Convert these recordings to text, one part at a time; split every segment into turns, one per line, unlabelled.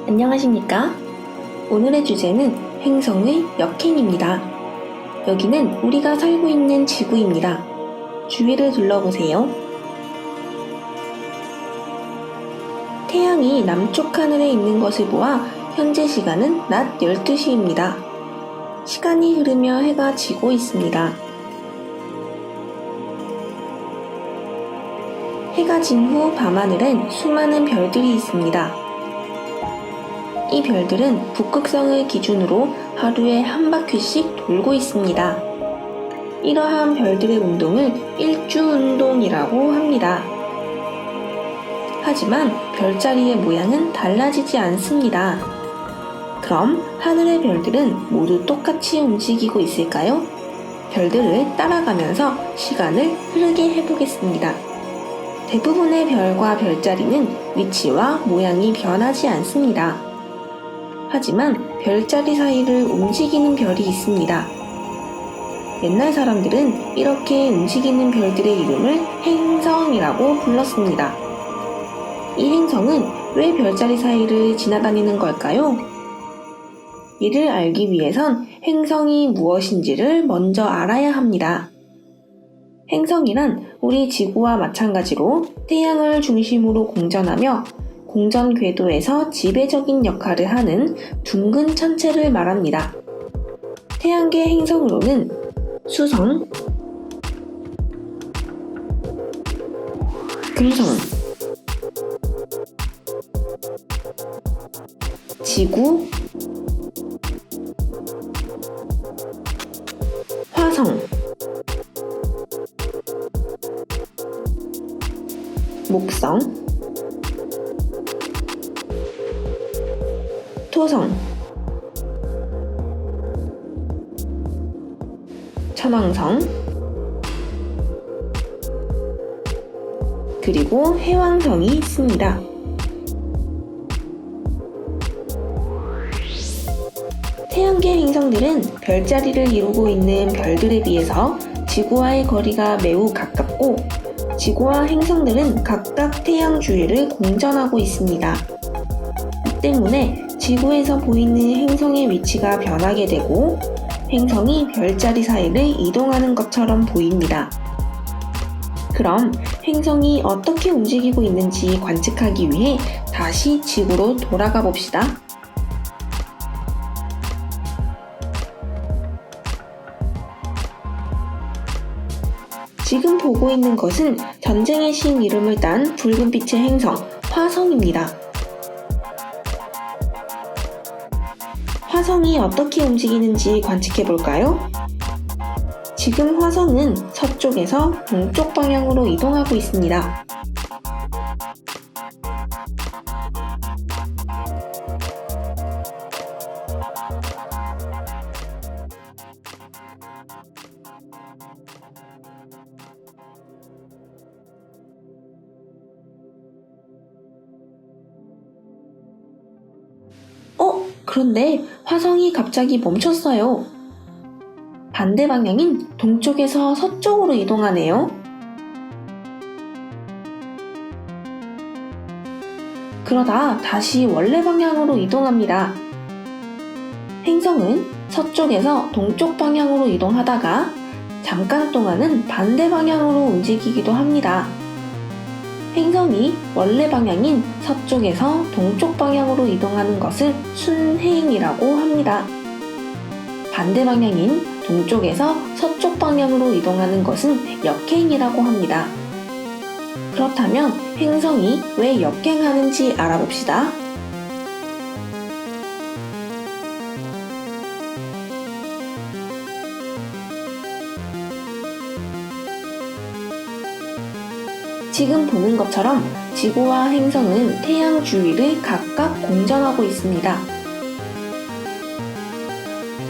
안녕하십니까? 오늘의 주제는 행성의 역행입니다. 여기는 우리가 살고 있는 지구입니다. 주위를 둘러보세요. 태양이 남쪽 하늘에 있는 것을 보아 현재 시간은 낮 12시입니다. 시간이 흐르며 해가 지고 있습니다. 해가 진 후 밤하늘엔 수많은 별들이 있습니다. 이 별들은 북극성을 기준으로 하루에 한 바퀴씩 돌고 있습니다. 이러한 별들의 운동을 일주운동이라고 합니다. 하지만 별자리의 모양은 달라지지 않습니다. 그럼 하늘의 별들은 모두 똑같이 움직이고 있을까요? 별들을 따라가면서 시간을 흐르게 해보겠습니다. 대부분의 별과 별자리는 위치와 모양이 변하지 않습니다. 하지만 별자리 사이를 움직이는 별이 있습니다. 옛날 사람들은 이렇게 움직이는 별들의 이름을 행성이라고 불렀습니다. 이 행성은 왜 별자리 사이를 지나다니는 걸까요? 이를 알기 위해선 행성이 무엇인지를 먼저 알아야 합니다. 행성이란 우리 지구와 마찬가지로 태양을 중심으로 공전하며 공전 궤도에서 지배적인 역할을 하는 둥근 천체를 말합니다. 태양계 행성으로는 수성, 금성, 지구, 화성, 목성, 토성, 천왕성, 그리고 해왕성이 있습니다. 태양계 행성들은 별자리를 이루고 있는 별들에 비해서 지구와의 거리가 매우 가깝고 지구와 행성들은 각각 태양 주위를 공전하고 있습니다. 이 때문에 지구에서 보이는 행성의 위치가 변하게 되고 행성이 별자리 사이를 이동하는 것처럼 보입니다. 그럼 행성이 어떻게 움직이고 있는지 관측하기 위해 다시 지구로 돌아가 봅시다. 지금 보고 있는 것은 전쟁의 신 이름을 딴 붉은빛의 행성, 화성입니다. 화성이 어떻게 움직이는지 관측해 볼까요? 지금 화성은 서쪽에서 동쪽 방향으로 이동하고 있습니다. 그런데 화성이 갑자기 멈췄어요. 반대 방향인 동쪽에서 서쪽으로 이동하네요. 그러다 다시 원래 방향으로 이동합니다. 행성은 서쪽에서 동쪽 방향으로 이동하다가 잠깐 동안은 반대 방향으로 움직이기도 합니다. 행성이 원래 방향인 서쪽에서 동쪽 방향으로 이동하는 것을 순행이라고 합니다. 반대 방향인 동쪽에서 서쪽 방향으로 이동하는 것은 역행이라고 합니다. 그렇다면 행성이 왜 역행하는지 알아봅시다. 지금 보는 것처럼 지구와 행성은 태양 주위를 각각 공전하고 있습니다.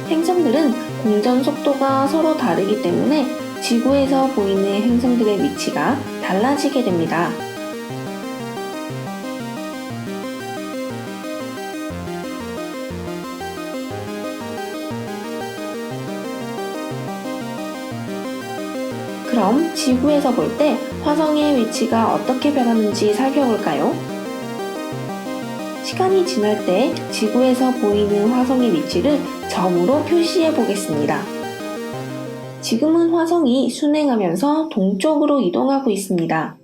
행성들은 공전 속도가 서로 다르기 때문에 지구에서 보이는 행성들의 위치가 달라지게 됩니다. 그럼 지구에서 볼 때 화성의 위치가 어떻게 변하는지 살펴볼까요? 시간이 지날 때 지구에서 보이는 화성의 위치를 점으로 표시해 보겠습니다. 지금은 화성이 순행하면서 동쪽으로 이동하고 있습니다.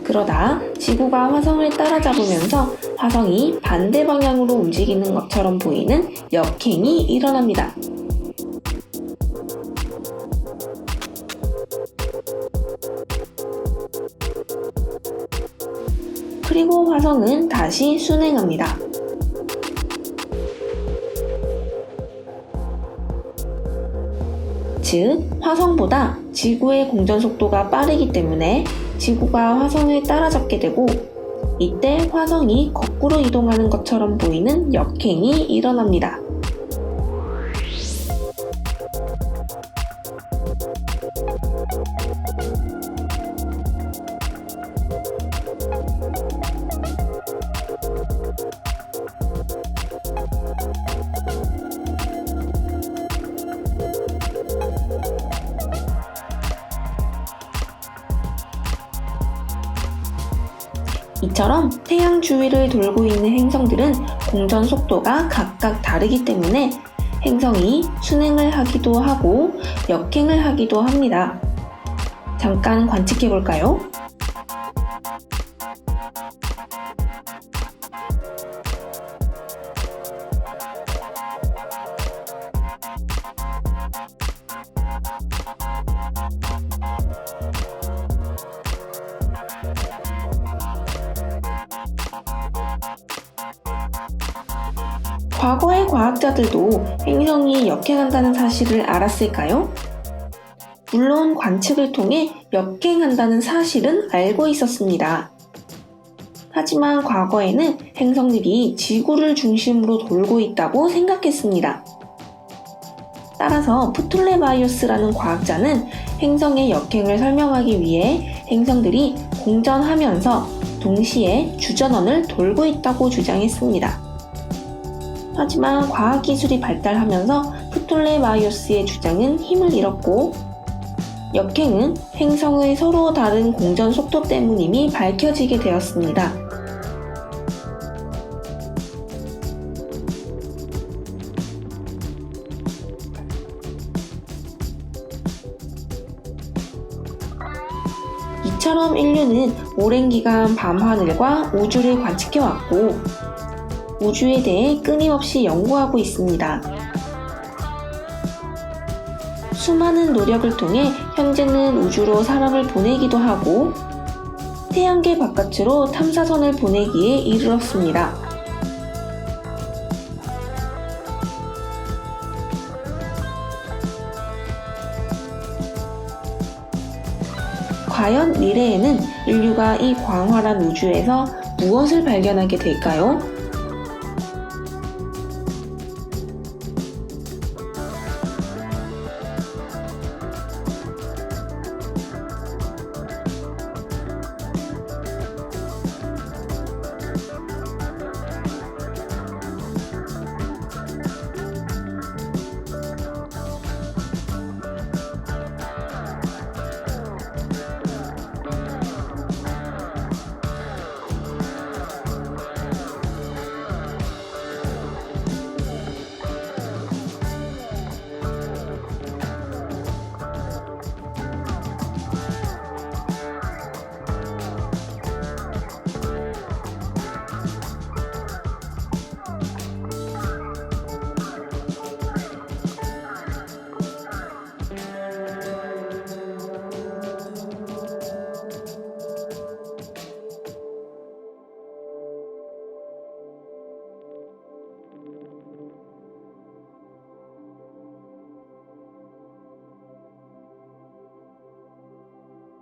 그러다 지구가 화성을 따라잡으면서 화성이 반대 방향으로 움직이는 것처럼 보이는 역행이 일어납니다. 그리고 화성은 다시 순행합니다. 즉, 화성보다 지구의 공전 속도가 빠르기 때문에 지구가 화성을 따라잡게 되고, 이때 화성이 거꾸로 이동하는 것처럼 보이는 역행이 일어납니다. 이처럼 태양 주위를 돌고 있는 행성들은 공전 속도가 각각 다르기 때문에 행성이 순행을 하기도 하고 역행을 하기도 합니다. 잠깐 관측해 볼까요? 과거의 과학자들도 행성이 역행한다는 사실을 알았을까요? 물론 관측을 통해 역행한다는 사실은 알고 있었습니다. 하지만 과거에는 행성들이 지구를 중심으로 돌고 있다고 생각했습니다. 따라서 프톨레마이오스라는 과학자는 행성의 역행을 설명하기 위해 행성들이 공전하면서 동시에 주전원을 돌고 있다고 주장했습니다. 하지만 과학기술이 발달하면서 프톨레마이오스의 주장은 힘을 잃었고, 역행은 행성의 서로 다른 공전 속도 때문임이 밝혀지게 되었습니다. 이처럼 인류는 오랜 기간 밤하늘과 우주를 관측해왔고, 우주에 대해 끊임없이 연구하고 있습니다. 수많은 노력을 통해 현재는 우주로 사람을 보내기도 하고 태양계 바깥으로 탐사선을 보내기에 이르렀습니다. 과연 미래에는 인류가 이 광활한 우주에서 무엇을 발견하게 될까요?